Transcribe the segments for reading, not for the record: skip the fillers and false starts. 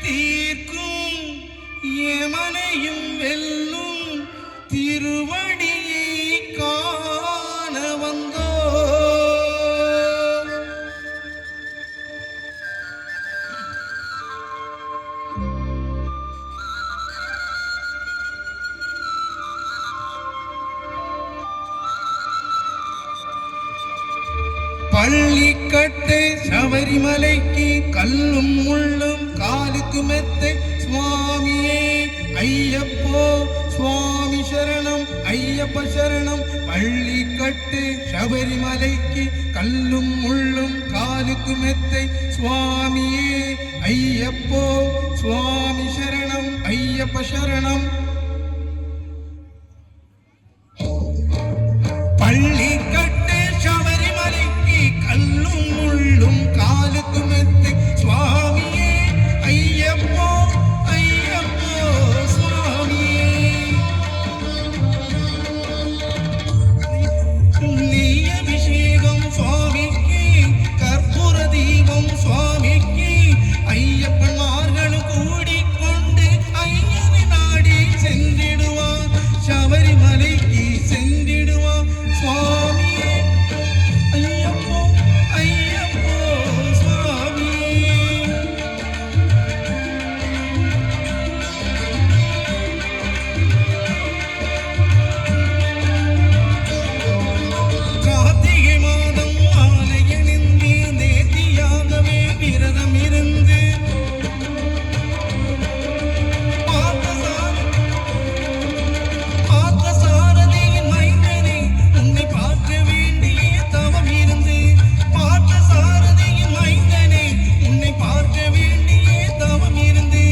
தீர்க்கும் யமனையும் வெல்லும் திருவடியை காண வந்தோ. பள்ளிக்கட்டு சபரிமலைக்கு கல்லும் முள்ளும் காலுக்கு மெத்தை சுவாமியே ஐயப்போ சுவாமி சரணம் ஐயப்ப சரணம். பள்ளிக்கட்டு சபரிமலைக்கு கல்லும் முள்ளும் காலுக்கு மெத்தை சுவாமியே ஐயப்போ சுவாமி சரணம் ஐயப்ப சரணம். பள்ளிக்கட்டு சபரிமலைக்கு கல்லும் முள்ளும் காலுக்கு மெத்தை சுவாமியே ஐயப்போ ஐயப்போ சுவாமியே. நெய் அபிஷேகம் சுவாமிக்கு கற்பூர தீபம் சுவாமிக்கு ஐயப்பன்மார்களும் கூடிக்கொண்டு ஐயனை நாடி சென்றிடுவார் சபரிமலைக்கு சென்றிடுவார் சுவாமியே ஐயப்போ ஐயப்போ சுவாமியே. கார்த்திகை மாதம் மாலையணிந்து நேர்த்தியாகவே விரதம் இருந்து பார்த்தசாரதியின் மைந்தனே உன்னை பார்க்க வேண்டிய தவம் இருந்து பார்த்தசாரதியின் மைந்தனே உன்னை பார்க்க வேண்டிய தவம் இருந்து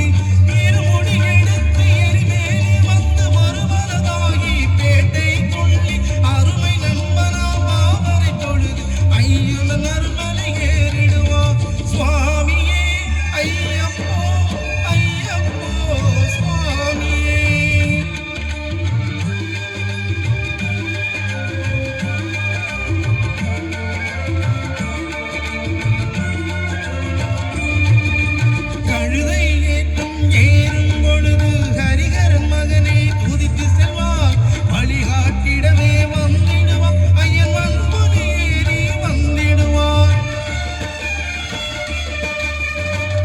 இருமுடி எடுத்து எரிமேலே வந்து வருவதாகி பேட்டை கொள்ளி அருமை நண்பனா பாவரை தொழுது ஐயனன் அருமலை ஏறிடுவான் சுவாமியே ஐயப்போ ஐயப்போ சுவாமியே. கழுதை ஏற்றம் ஏறும் பொழுது ஹரிகரன் மகனை துதித்து செல்வார் வழிகாட்டிடவே வந்திடுவார் ஐயன் வன்புலி ஏறி வந்திடுவார்.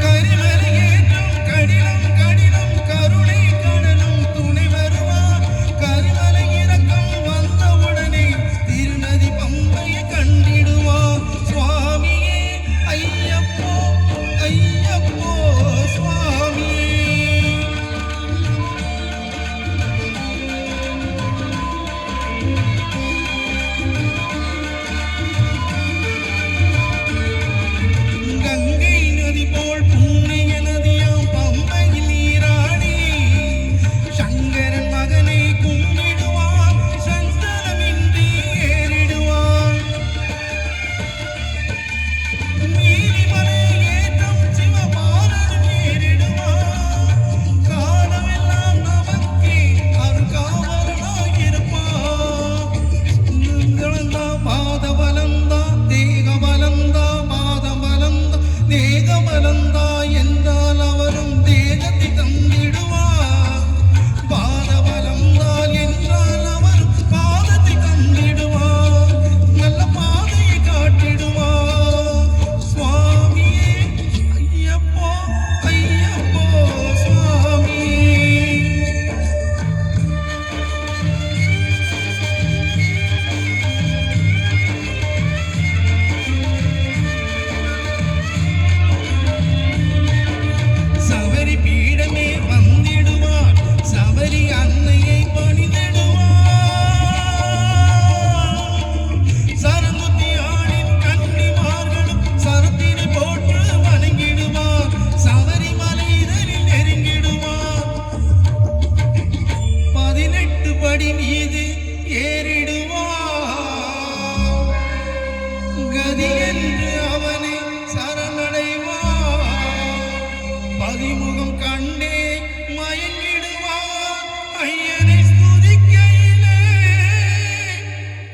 கரிமலை ஏற்றம் கடினம் கடினம் கருணை கடலும் துணை வருவார். கரிமலை இறக்கம் வந்தவுடனே திருநதி பம்பையை கண்டிடுவார் சுவாமியே ஐயப்போ ஐயப்போ சுவாமியே. கங்கை நதி போல் புண்ணிய நதியாம் பம்பையில் நீராடி சங்கரன் மகனை கும்பிடுவான் சந்தனமின்றி ஏறிடுவான். நீலிமலை ஏற்றம் சிவபாலன் ஏறிடுவான். காலமெல்லாம் நமக்கு அருகாவலனாயிருப்பான். பாத பலந்தா தேக பலந்தா பாதம் பலந்தா தேக பலந்தா என்றால் அவரும் தேகத்தை தந்திடுவார். பாத பலந்தால் என்றால் அவரும் பாதத்தை தந்திடுவார். நல்ல பாதையை காட்டிடுவார் சுவாமியே ஐயப்போ ஐயப்போ சுவாமியே. சபரி பீடமே வந்திடுவார் சபரி அன்னையை பணிந்திடுவார். சரங்குத்தி ஆளின் கன்னிமார்களும் சரத்தினை போற்று வணங்கிடுவார். சபரிமலை இதழில் நெருங்கிடுவார். 18 படி மீது ஏறிடுவார். கதி என்று அவனை சரணடைவார். பதிமுகம் கண்டே மயங்கிடுவார். ஐயனை ஸ்துதிக்கையிலே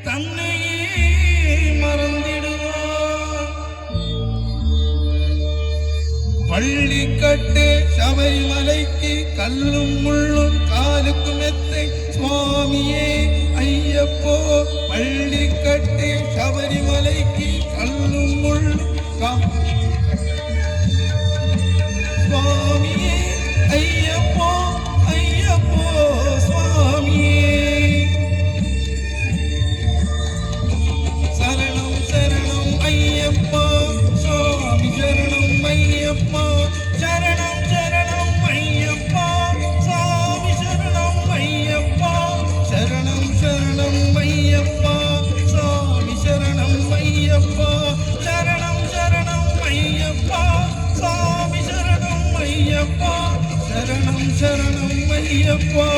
தன்னையே மறந்திடுவார். பள்ளிக்கட்டு சபரிமலைக்கு கல்லும் முள்ளும் காலுக்கு மெத்தை சுவாமியே ஐயப்போ பள்ளிக்கட்டு சபரிமலைக்கு கல்லும் முள்ளும் சுவாமியே ஐயப்போ ஐயப்போ சுவாமியே சரணம் சரணம் ஐயப்பா சுவாமி சரணம் ஐயப்பா சரணம் சரணம் ஐயப்பா சுவாமி சரணம் ஐயப்பா சரணம் சரணம் ஐயப்பா சுவாமி சரணம் ஐயப்பா சரணம் சரணம் ஐயப்பா சுவாமி சரணம் ஐயப்பா சரணம் சரணம் ஐயப்பா.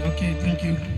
Okay, thank you.